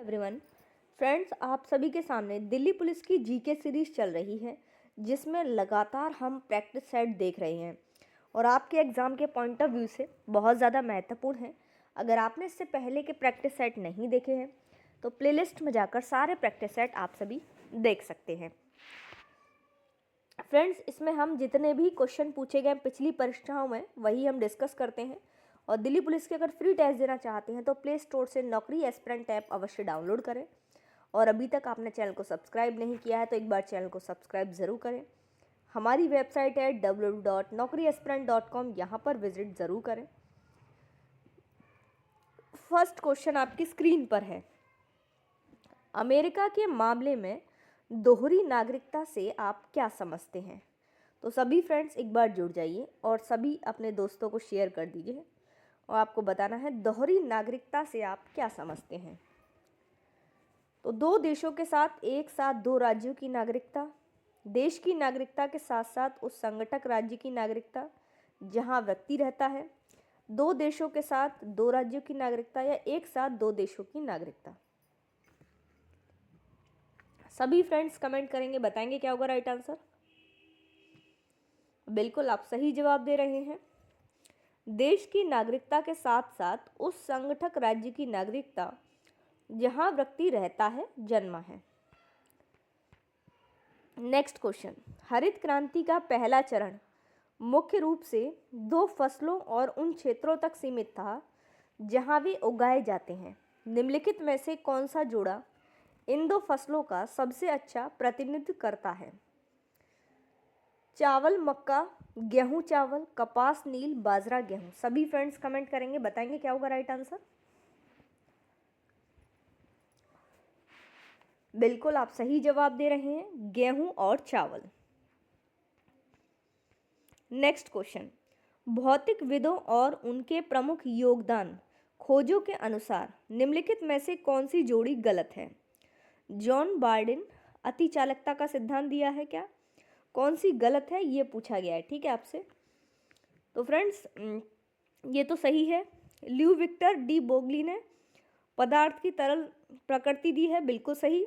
Everyone. Friends, आप सभी के सामने दिल्ली पुलिस की जीके सीरीज चल रही है, जिसमें लगातार हम प्रैक्टिस सेट देख रहे हैं और आपके एग्ज़ाम के पॉइंट ऑफ व्यू से बहुत ज़्यादा महत्वपूर्ण है। अगर आपने इससे पहले के प्रैक्टिस सेट नहीं देखे हैं तो प्लेलिस्ट में जाकर सारे प्रैक्टिस सेट आप सभी देख सकते हैं। फ्रेंड्स, इसमें हम जितने भी क्वेश्चन पूछे गए पिछली परीक्षाओं में वही हम डिस्कस करते हैं। और दिल्ली पुलिस के अगर फ्री टेस्ट देना चाहते हैं तो प्ले स्टोर से नौकरी एस्पिरेंट ऐप अवश्य डाउनलोड करें। और अभी तक आपने चैनल को सब्सक्राइब नहीं किया है तो एक बार चैनल को सब्सक्राइब ज़रूर करें। हमारी वेबसाइट है www.naukriaspirant.com, यहाँ पर विजिट ज़रूर करें। फर्स्ट क्वेश्चन आपकी स्क्रीन पर है। अमेरिका के मामले में दोहरी नागरिकता से आप क्या समझते हैं? तो सभी फ्रेंड्स एक बार जुड़ जाइए और सभी अपने दोस्तों को शेयर कर दीजिए और आपको बताना है दोहरी नागरिकता से आप क्या समझते हैं। तो दो देशों के साथ एक साथ दो राज्यों की नागरिकता, देश की नागरिकता के साथ साथ उस संगठक राज्य की नागरिकता जहां व्यक्ति रहता है, दो देशों के साथ दो राज्यों की नागरिकता या एक साथ दो देशों की नागरिकता। सभी फ्रेंड्स कमेंट करेंगे, बताएंगे क्या होगा राइट आंसर। बिल्कुल आप सही जवाब दे रहे हैं। देश की नागरिकता के साथ साथ उस संगठक राज्य की नागरिकता जहां व्यक्ति रहता है, जन्मा है। नेक्स्ट क्वेश्चन, हरित क्रांति का पहला चरण मुख्य रूप से दो फसलों और उन क्षेत्रों तक सीमित था जहां वे उगाए जाते हैं। निम्नलिखित में से कौन सा जोड़ा इन दो फसलों का सबसे अच्छा प्रतिनिधित्व करता है? चावल मक्का, गेहूं चावल, कपास नील, बाजरा गेहूं। सभी फ्रेंड्स कमेंट करेंगे, बताएंगे क्या होगा राइट आंसर। बिल्कुल आप सही जवाब दे रहे हैं, गेहूं और चावल। नेक्स्ट क्वेश्चन, भौतिकविदों और उनके प्रमुख योगदान खोजों के अनुसार निम्नलिखित में से कौन सी जोड़ी गलत है? जॉन बार्डिन अति चालकता का सिद्धांत दिया है क्या? कौन सी गलत है ये पूछा गया है, ठीक है आपसे। तो फ्रेंड्स ये तो सही है। ल्यू विक्टर डी बोगली ने पदार्थ की तरल प्रकृति दी है, बिल्कुल सही।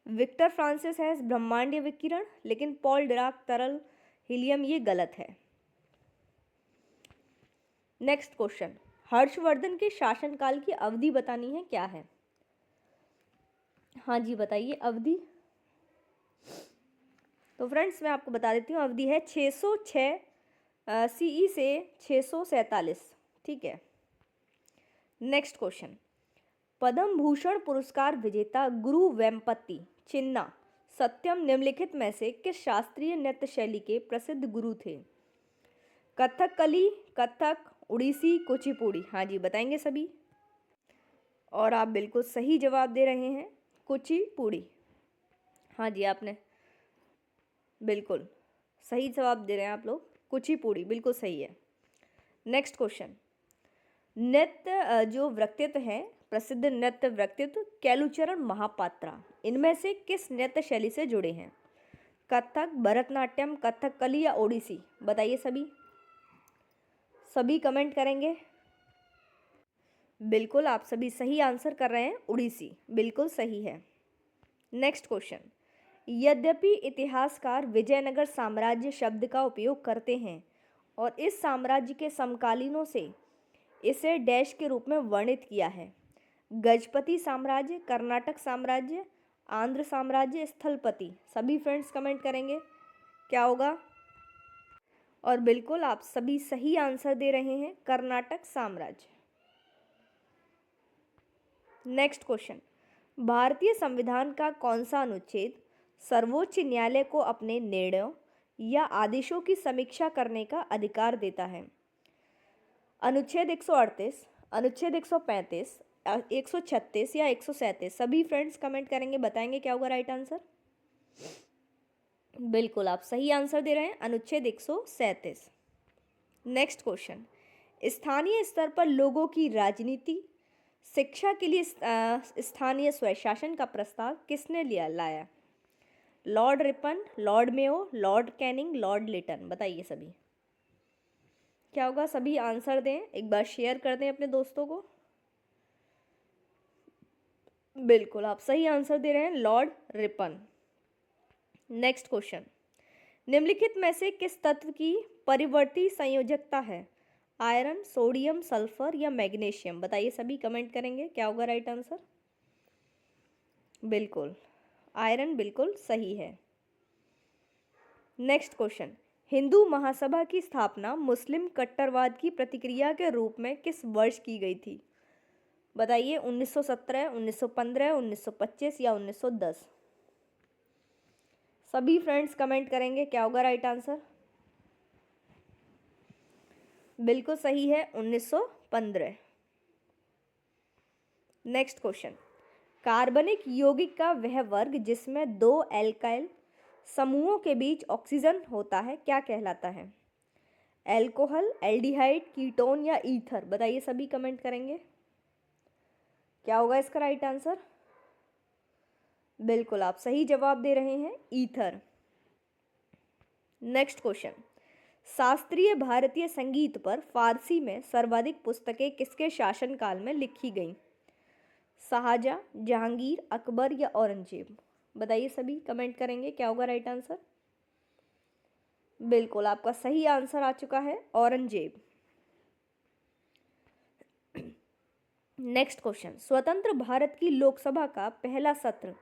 विक्टर फ्रांसिस है ब्रह्मांडीय विकिरण, लेकिन पॉल डिराक तरल हीलियम, ये गलत है। नेक्स्ट क्वेश्चन, हर्षवर्धन के शासनकाल की अवधि बतानी है, क्या है? हाँ जी बताइए अवधि। तो फ्रेंड्स मैं आपको बता देती हूँ, अवधि है 606 सीई से 647, ठीक है। नेक्स्ट क्वेश्चन, पद्म भूषण पुरस्कार विजेता गुरु वेम्पति चिन्ना सत्यम निम्नलिखित में से किस शास्त्रीय नृत्य शैली के प्रसिद्ध गुरु थे? कथकली, कथक, उड़ीसी, कुचिपुड़ी। हाँ जी बताएंगे सभी और आप बिल्कुल सही जवाब दे रहे हैं, कुचिपुड़ी। हाँ जी आपने बिल्कुल सही जवाब दे रहे हैं आप लोग, कुचिपुड़ी बिल्कुल सही है। नेक्स्ट क्वेश्चन, नृत्य जो व्यक्तित्व है, प्रसिद्ध नृत्य व्यक्तित्व कैलुचरण महापात्रा इनमें से किस नृत्य शैली से जुड़े हैं? कथक, भरतनाट्यम, कथकली या ओडिसी। बताइए सभी, सभी कमेंट करेंगे। बिल्कुल आप सभी सही आंसर कर रहे हैं, उड़ीसी बिल्कुल सही है। नेक्स्ट क्वेश्चन, यद्यपि इतिहासकार विजयनगर साम्राज्य शब्द का उपयोग करते हैं और इस साम्राज्य के समकालीनों से इसे डैश के रूप में वर्णित किया है, गजपति साम्राज्य, कर्नाटक साम्राज्य, आंध्र साम्राज्य, स्थलपति। सभी फ्रेंड्स कमेंट करेंगे क्या होगा। और बिल्कुल आप सभी सही आंसर दे रहे हैं, कर्नाटक साम्राज्य। नेक्स्ट क्वेश्चन, भारतीय संविधान का कौन सा अनुच्छेद सर्वोच्च न्यायालय को अपने निर्णयों या आदेशों की समीक्षा करने का अधिकार देता है? अनुच्छेद 138, अनुच्छेद 135, 136 या 137। सभी फ्रेंड्स कमेंट करेंगे, बताएंगे क्या होगा राइट आंसर। बिल्कुल आप सही आंसर दे रहे हैं, अनुच्छेद 137। नेक्स्ट क्वेश्चन, स्थानीय स्तर पर लोगों की राजनीति शिक्षा के लिए स्थानीय स्वशासन का प्रस्ताव किसने लाया? Lord Ripon, Lord Mayo, Lord Canning, Lord Lytton. बताइए सभी क्या होगा, सभी आंसर दें, एक बार शेयर कर दें अपने दोस्तों को। बिल्कुल आप सही आंसर दे रहे हैं, लॉर्ड रिपन। नेक्स्ट क्वेश्चन, निम्नलिखित में से किस तत्व की परिवर्ती संयोजकता है? आयरन, सोडियम, सल्फर या मैग्नीशियम? बताइए, सभी कमेंट करेंगे, क्या होगा राइट आंसर? बिल्कुल आयरन बिल्कुल सही है। नेक्स्ट क्वेश्चन, हिंदू महासभा की स्थापना मुस्लिम कट्टरवाद की प्रतिक्रिया के रूप में किस वर्ष की गई थी? बताइए, 1917, 1915, 1925 या 1910? सभी फ्रेंड्स कमेंट करेंगे, क्या होगा राइट आंसर? बिल्कुल सही है, 1915। नेक्स्ट क्वेश्चन, कार्बनिक यौगिक का वह वर्ग जिसमें दो एल्काइल समूहों के बीच ऑक्सीजन होता है क्या कहलाता है? एल्कोहल, एल्डिहाइड, कीटोन या ईथर? बताइए, सभी कमेंट करेंगे, क्या होगा इसका राइट आंसर? बिल्कुल आप सही जवाब दे रहे हैं, ईथर। नेक्स्ट क्वेश्चन, शास्त्रीय भारतीय संगीत पर फारसी में सर्वाधिक पुस्तकें किसके शासनकाल में लिखी गईं? शाहजहां, जहांगीर, अकबर या औरंगजेब? बताइए, सभी कमेंट करेंगे, क्या होगा राइट आंसर? बिल्कुल आपका सही आंसर आ चुका है, औरंगजेब। नेक्स्ट क्वेश्चन, स्वतंत्र भारत की लोकसभा का पहला सत्र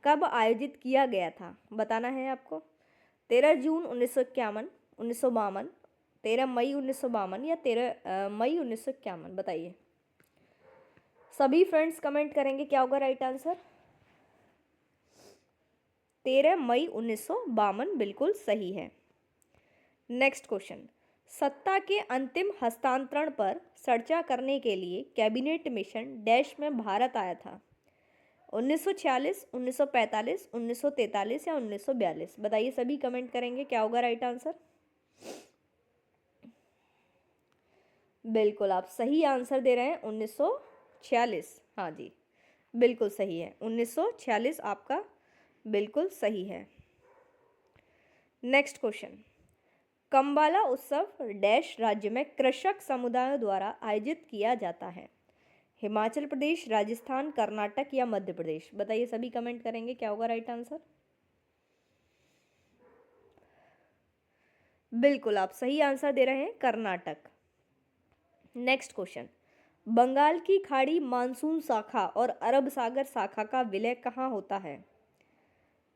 कब आयोजित किया गया था? बताना है आपको। 13 जून 1951, 1952, 13 मई 1952 या 13 मई 1951? बताइए, सभी फ्रेंड्स कमेंट करेंगे, क्या होगा राइट आंसर? 13 मई 1952 बिल्कुल सही है। नेक्स्ट क्वेश्चन, सत्ता के अंतिम हस्तांतरण पर चर्चा करने के लिए कैबिनेट मिशन डैश में भारत आया था? 1946, 1945, 1943 या 1942? बताइए, सभी कमेंट करेंगे, क्या होगा राइट आंसर? बिल्कुल आप सही आंसर दे रहे हैं, 1946। हाँ जी, बिल्कुल सही है, 1946 आपका बिल्कुल सही है। नेक्स्ट क्वेश्चन, कंबाला उत्सव डैश राज्य में कृषक समुदायों द्वारा आयोजित किया जाता है? हिमाचल प्रदेश, राजस्थान, कर्नाटक या मध्य प्रदेश? बताइए, सभी कमेंट करेंगे, क्या होगा राइट आंसर? बिल्कुल आप सही आंसर दे रहे हैं, कर्नाटक। नेक्स्ट क्वेश्चन, बंगाल की खाड़ी मानसून शाखा और अरब सागर शाखा का विलय कहाँ होता है?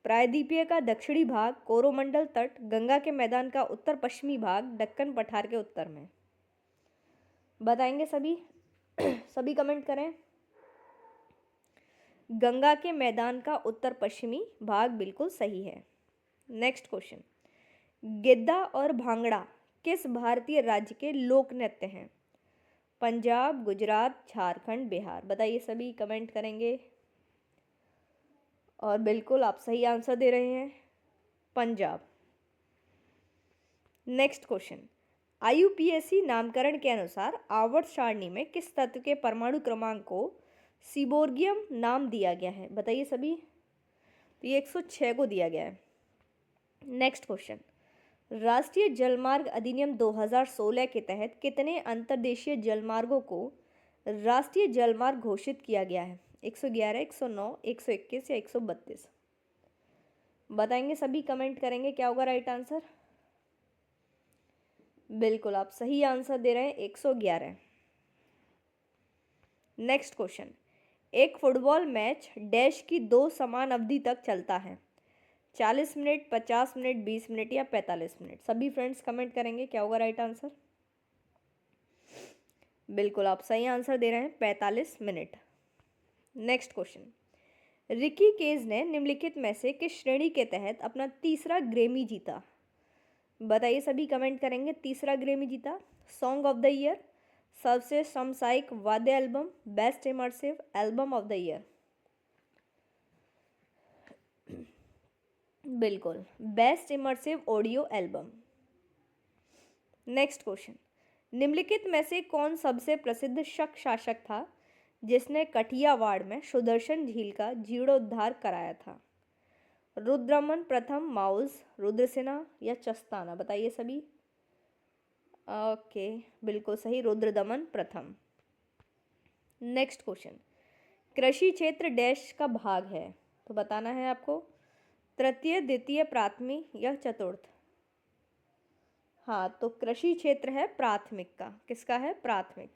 प्रायद्वीपीय का दक्षिणी भाग, कोरोमंडल तट, गंगा के मैदान का उत्तर पश्चिमी भाग, दक्कन पठार के उत्तर में? बताएंगे सभी? सभी कमेंट करें, गंगा के मैदान का उत्तर पश्चिमी भाग बिल्कुल सही है। नेक्स्ट क्वेश्चन, गिद्दा और भांगड़ा किस भारतीय राज्य के लोक नृत्य हैं? पंजाब, गुजरात, झारखंड, बिहार? बताइए, सभी कमेंट करेंगे, और बिल्कुल आप सही आंसर दे रहे हैं, पंजाब। नेक्स्ट क्वेश्चन, आईयूपीएसी नामकरण के अनुसार आवर्त सारणी में किस तत्व के परमाणु क्रमांक को सीबोर्गियम नाम दिया गया है? बताइए सभी, तो ये 106 को दिया गया है। नेक्स्ट क्वेश्चन, राष्ट्रीय जलमार्ग अधिनियम 2016 के तहत कितने अंतर्देशीय जलमार्गों को राष्ट्रीय जलमार्ग घोषित किया गया है? 111, 109, 121 या 132? बताएंगे, सभी कमेंट करेंगे, क्या होगा राइट आंसर? बिल्कुल आप सही आंसर दे रहे हैं, 111। नेक्स्ट क्वेश्चन, एक फुटबॉल मैच डैश की दो समान अवधि तक चलता है? 40 मिनट, 50 मिनट, 20 मिनट या 45 मिनट? सभी फ्रेंड्स कमेंट करेंगे, क्या होगा राइट आंसर? बिल्कुल आप सही आंसर दे रहे हैं, 45 minute. Next question, Ricky Kej ने निम्नलिखित में से किस श्रेणी के तहत अपना तीसरा ग्रैमी जीता? बताइए, सभी कमेंट करेंगे, तीसरा ग्रैमी जीता? सॉन्ग ऑफ द ईयर, सबसे समसामयिक वाद्य album, best immersive album of the year? बिल्कुल best immersive audio album. Next question, निम्नलिखित में से कौन सबसे प्रसिद्ध शक शासक था जिसने कठियावाड़ में सुदर्शन झील का जीर्णोद्धार कराया था? रुद्रदमन प्रथम, माउज, रुद्रसेना या चस्ताना? बताइए सभी। ओके, बिल्कुल सही, रुद्रदमन प्रथम। नेक्स्ट क्वेश्चन, कृषि क्षेत्र डैश का भाग है, तो बताना है आपको, तृतीय, द्वितीय, प्राथमिक या चतुर्थ। हाँ, तो कृषि क्षेत्र है प्राथमिक का। किसका है? प्राथमिक।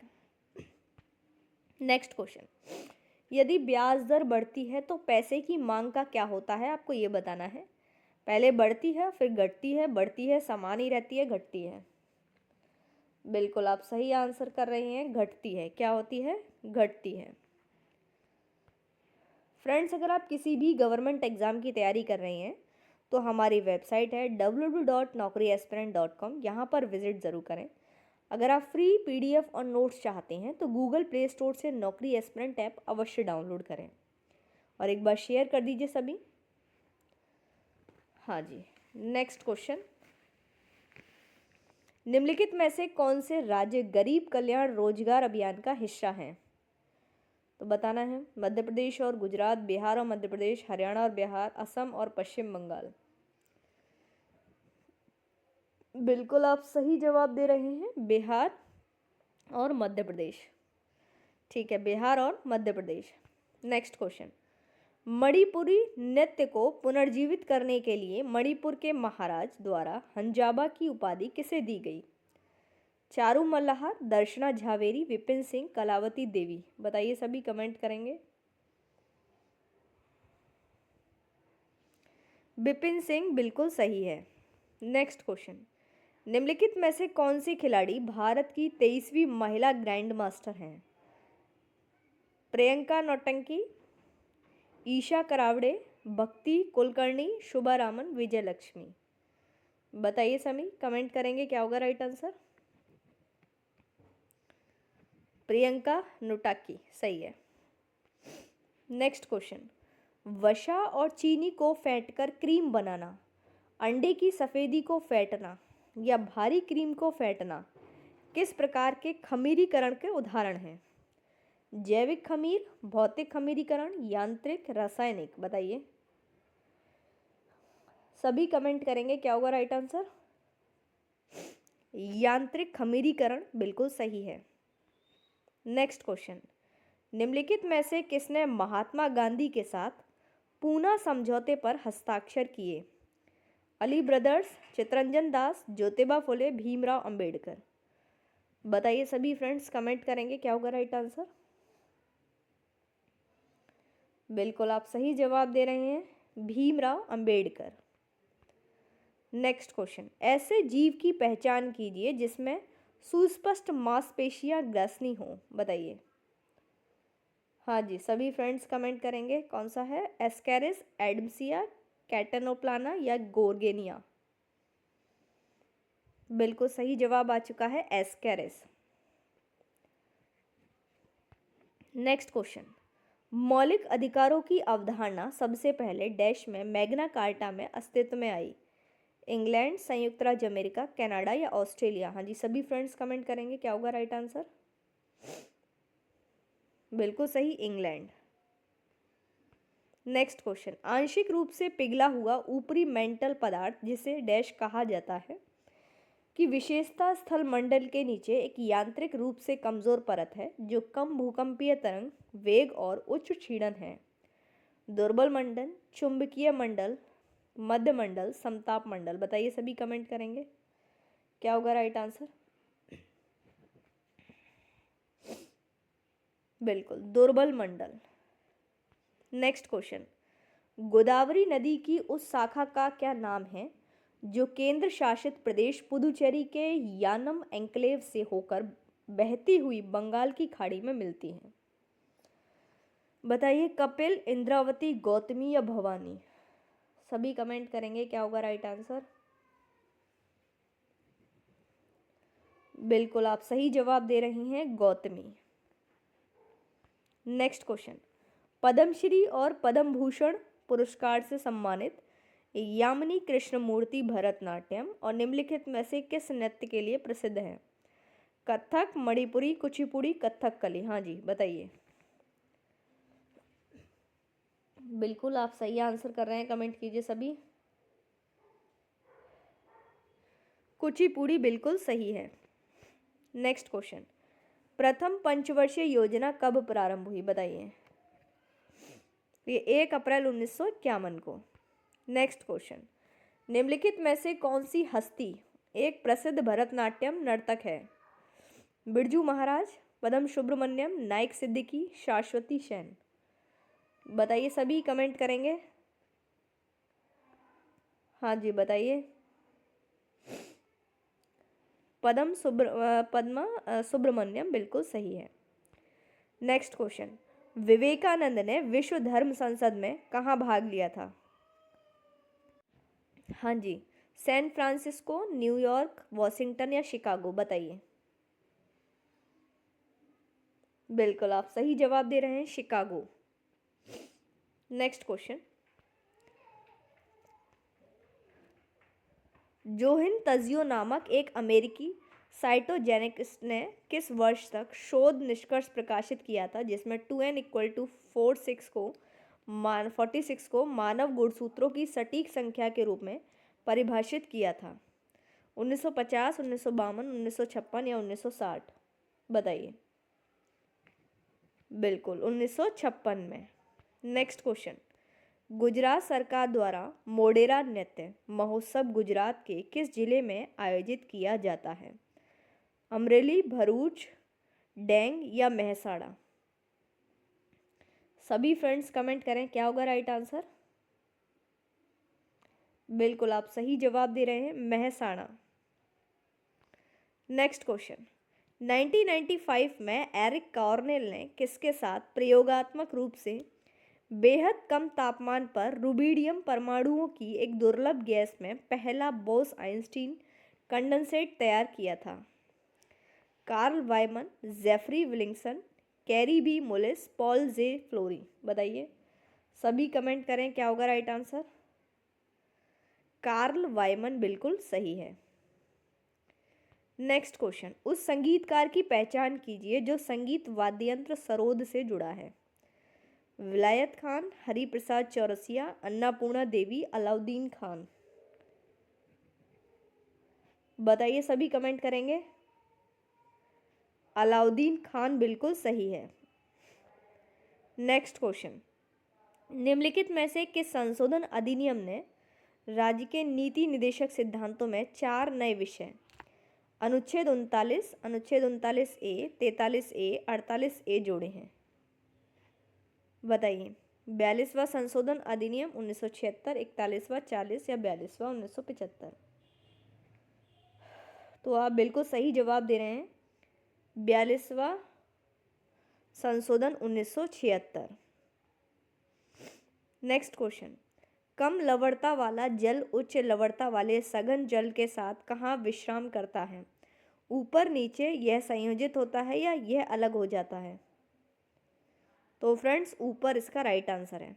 नेक्स्ट क्वेश्चन, यदि ब्याज दर बढ़ती है तो पैसे की मांग का क्या होता है, आपको ये बताना है। पहले बढ़ती है, फिर घटती है, बढ़ती है, समान ही रहती है, घटती है। बिल्कुल आप सही आंसर कर रही हैं, घटती है। क्या होती है? घटती है। फ्रेंड्स, अगर आप किसी भी गवर्नमेंट एग्ज़ाम की तैयारी कर रही हैं तो हमारी वेबसाइट है www.naukriaspirant.com, यहाँ पर विज़िट ज़रूर करें। अगर आप फ्री पीडीएफ और नोट्स चाहते हैं तो गूगल प्ले स्टोर से नौकरी एस्पिरेंट ऐप अवश्य डाउनलोड करें और एक बार शेयर कर दीजिए सभी। हाँ जी, नेक्स्ट क्वेश्चन, निम्नलिखित में से कौन से राज्य गरीब कल्याण रोजगार अभियान का हिस्सा हैं? तो बताना है, मध्य प्रदेश और गुजरात, बिहार और मध्य प्रदेश, हरियाणा और बिहार, असम और पश्चिम बंगाल। बिल्कुल आप सही जवाब दे रहे हैं, बिहार और मध्य प्रदेश। ठीक है, बिहार और मध्य प्रदेश। नेक्स्ट क्वेश्चन, मणिपुरी नृत्य को पुनर्जीवित करने के लिए मणिपुर के महाराज द्वारा हंजाबा की उपाधि किसे दी गई? चारू मल्हार, दर्शना झावेरी, विपिन सिंह, कलावती देवी। बताइए सभी, कमेंट करेंगे। विपिन सिंह बिल्कुल सही है। नेक्स्ट क्वेश्चन, निम्नलिखित में से कौन सी खिलाड़ी भारत की 23वीं महिला ग्रैंड मास्टर हैं? प्रियंका नौटंकी, ईशा करावड़े, भक्ति कुलकर्णी, शुभा रामन, विजय लक्ष्मी। बताइए सभी, कमेंट करेंगे। क्या होगा राइट आंसर? प्रियंका नोटाकी, सही है। नेक्स्ट क्वेश्चन, वसा और चीनी को फेंटकर क्रीम बनाना, अंडे की सफेदी को फेंटना या भारी क्रीम को फेंटना किस प्रकार के खमीरीकरण के उदाहरण हैं? जैविक खमीर, भौतिक खमीरीकरण, यांत्रिक, रासायनिक। बताइए सभी, कमेंट करेंगे। क्या होगा राइट आंसर? यांत्रिक खमीरीकरण बिल्कुल सही है। नेक्स्ट क्वेश्चन, निम्नलिखित में से किसने महात्मा गांधी के साथ पूना समझौते पर हस्ताक्षर किए? अली ब्रदर्स, चित्तरंजन दास, ज्योतिबा फुले, भीमराव अंबेडकर। बताइए सभी फ्रेंड्स, कमेंट करेंगे। क्या होगा राइट आंसर? बिल्कुल आप सही जवाब दे रहे हैं, भीमराव अंबेडकर। नेक्स्ट क्वेश्चन, ऐसे जीव की पहचान कीजिए जिसमें सुस्पष्ट मांसपेशियां ग्रसनी हो। बताइए। हाँ जी, सभी फ्रेंड्स कमेंट करेंगे। कौन सा है? एस्केरिस, एडम्सिया, कैटेनोप्लाना या गोर्गेनिया। बिल्कुल सही जवाब आ चुका है, एस्केरिस। नेक्स्ट क्वेश्चन, मौलिक अधिकारों की अवधारणा सबसे पहले डैश में मैग्ना कार्टा में अस्तित्व में आई? इंग्लैंड, संयुक्त राज्य अमेरिका, कनाडा या ऑस्ट्रेलिया। हाँ जी, सभी फ्रेंड्स कमेंट करेंगे। क्या होगा राइट आंसर? बिल्कुल सही, इंग्लैंड। नेक्स्ट क्वेश्चन, आंशिक रूप से पिघला हुआ ऊपरी मेंटल पदार्थ जिसे डैश कहा जाता है की विशेषता स्थल मंडल के नीचे एक यांत्रिक रूप से कमजोर परत है जो कम भूकंपीय तरंग वेग और उच्च क्षीणन है। दुर्बल मंडल, चुंबकीय मंडल, मध्य मंडल, समताप मंडल। बताइए सभी, कमेंट करेंगे। क्या होगा राइट आंसर? बिल्कुल, दुर्बल मंडल। नेक्स्ट क्वेश्चन, गोदावरी नदी की उस शाखा का क्या नाम है जो केंद्र शासित प्रदेश पुदुचेरी के यानम एन्क्लेव से होकर बहती हुई बंगाल की खाड़ी में मिलती है? बताइए, कपिल, इंद्रावती, गौतमी या भवानी। सभी कमेंट करेंगे। क्या होगा राइट आंसर? बिल्कुल आप सही जवाब दे रही हैं, गौतमी। नेक्स्ट क्वेश्चन, पद्मश्री और पद्म भूषण पुरस्कार से सम्मानित यामिनी कृष्णमूर्ति भरतनाट्यम और निम्नलिखित में से किस नृत्य के लिए प्रसिद्ध है? कथक, मणिपुरी, कुचिपुड़ी, कथकली। हाँ जी, बताइए। बिल्कुल आप सही आंसर कर रहे हैं, कमेंट कीजिए सभी। कुचिपुड़ी बिल्कुल सही है। नेक्स्ट क्वेश्चन, प्रथम पंचवर्षीय योजना कब प्रारंभ हुई? बताइए। ये 1 अप्रैल 1951 को। नेक्स्ट क्वेश्चन, निम्नलिखित में से कौन सी हस्ती एक प्रसिद्ध भरतनाट्यम नर्तक है? बिरजू महाराज, पदम सुब्रमण्यम, नाइक सिद्दीकी, शाश्वती सेन। बताइए, सभी कमेंट करेंगे। हाँ जी बताइए। पद्मा सुब्रमण्यम बिल्कुल सही है। नेक्स्ट क्वेश्चन, विवेकानंद ने विश्व धर्म संसद में कहाँ भाग लिया था? हाँ जी, सैन फ्रांसिस्को, न्यूयॉर्क, वॉशिंगटन या शिकागो। बताइए। बिल्कुल आप सही जवाब दे रहे हैं, शिकागो। नेक्स्ट क्वेश्चन, जोहिन तजियो नामक एक अमेरिकी साइटोजेनेटिस्ट ने किस वर्ष तक शोध निष्कर्ष प्रकाशित किया था जिसमें 2n = 46 को मानव गुणसूत्रों की सटीक संख्या के रूप में परिभाषित किया था? 1950, 1952, 1956 या 1960? बताइए। बिल्कुल 1956 में। नेक्स्ट क्वेश्चन, गुजरात सरकार द्वारा मोढेरा नृत्य महोत्सव गुजरात के किस जिले में आयोजित किया जाता है? अमरेली, भरूच, डांग या मेहसाणा? सभी फ्रेंड्स कमेंट करें, क्या होगा राइट आंसर? बिल्कुल आप सही जवाब दे रहे हैं, मेहसाणा। नेक्स्ट क्वेश्चन, 1995 में एरिक कॉर्नेल ने किसके साथ प्रयोगात्मक रूप से बेहद कम तापमान पर रुबिडियम परमाणुओं की एक दुर्लभ गैस में पहला बोस-आइंस्टीन कंडेंसेट तैयार किया था? Carl Wieman, Jeffrey Willingson, Kary B Mullis, Paul J Flory. बताइए, सभी कमेंट करें, क्या होगा राइट आंसर? कार्ल वाइमन बिल्कुल सही है। नेक्स्ट क्वेश्चन, उस संगीतकार की पहचान कीजिए जो संगीत वाद्ययंत्र सरोद से जुड़ा है? विलायत खान, हरिप्रसाद चौरसिया, अन्नपूर्णा देवी, अलाउद्दीन खान। बताइए, सभी कमेंट करेंगे। अलाउद्दीन खान बिल्कुल सही है। नेक्स्ट क्वेश्चन, निम्नलिखित में से किस संशोधन अधिनियम ने राज्य के नीति निदेशक सिद्धांतों में 4 नए विषय अनुच्छेद 39, अनुच्छेद 39A, 43A, 48A जोड़े हैं? बताइए। 42वां संशोधन अधिनियम 1976, 41वां, 40 या 42वां 1975? तो आप बिल्कुल सही जवाब दे रहे हैं, 42वां संशोधन 1976। नेक्स्ट क्वेश्चन, कम लवणता वाला जल उच्च लवणता वाले सघन जल के साथ कहाँ विश्राम करता है? ऊपर नीचे यह संयोजित होता है या यह अलग हो जाता है? तो फ्रेंड्स ऊपर इसका राइट आंसर है।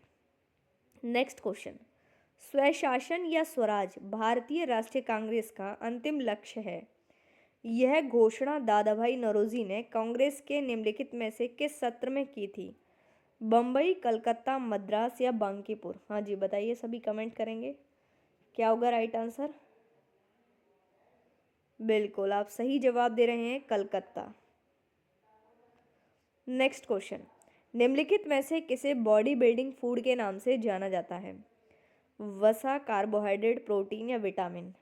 नेक्स्ट क्वेश्चन, स्वशासन या स्वराज भारतीय राष्ट्रीय कांग्रेस का अंतिम लक्ष्य है? यह घोषणा दादाभाई नौरोजी ने कांग्रेस के निम्नलिखित में से किस सत्र में की थी? बम्बई, कलकत्ता, मद्रास या बांकीपुर? हाँ जी बताइए, सभी कमेंट करेंगे, क्या होगा राइट आंसर? बिल्कुल आप सही जवाब दे रहे हैं, कलकत्ता। नेक्स्ट क्वेश्चन, निम्नलिखित में से किसे बॉडी बिल्डिंग फूड के नाम से जाना जाता है? वसा, कार्बोहाइड्रेट, प्रोटीन या विटामिन?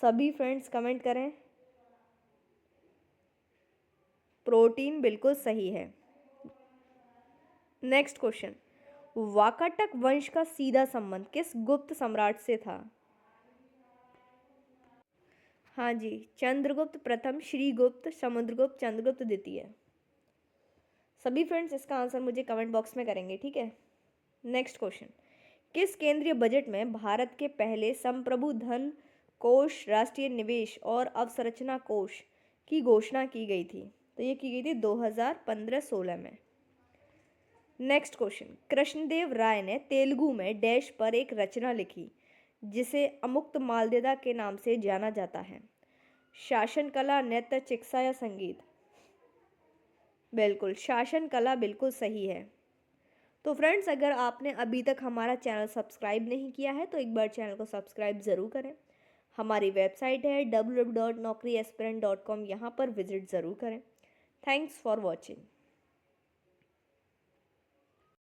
सभी फ्रेंड्स कमेंट करें। प्रोटीन बिल्कुल सही है। नेक्स्ट क्वेश्चन, वाकाटक वंश का सीधा संबंध किस गुप्त सम्राट से था? हाँ जी, चंद्रगुप्त प्रथम, श्रीगुप्त, समुद्रगुप्त, चंद्रगुप्त द्वितीय। सभी फ्रेंड्स इसका आंसर मुझे कमेंट बॉक्स में करेंगे, ठीक है। नेक्स्ट क्वेश्चन, किस केंद्रीय बजट में भारत के पहले संप्रभु धन कोष, राष्ट्रीय निवेश और अवसंरचना कोष की घोषणा की गई थी? तो ये की गई थी 2015-16 में। नेक्स्ट क्वेश्चन, कृष्णदेव राय ने तेलुगु में डैश पर एक रचना लिखी जिसे अमुक्त मालदेदा के नाम से जाना जाता है? शासन कला, नृत्य, चिकित्सा या संगीत? बिल्कुल शासन कला बिल्कुल सही है। तो फ्रेंड्स, अगर आपने अभी तक हमारा चैनल सब्सक्राइब नहीं किया है तो एक बार चैनल को सब्सक्राइब ज़रूर करें। हमारी वेबसाइट है www.naukriaspirant.com, यहाँ पर विजिट ज़रूर करें। Thanks for watching.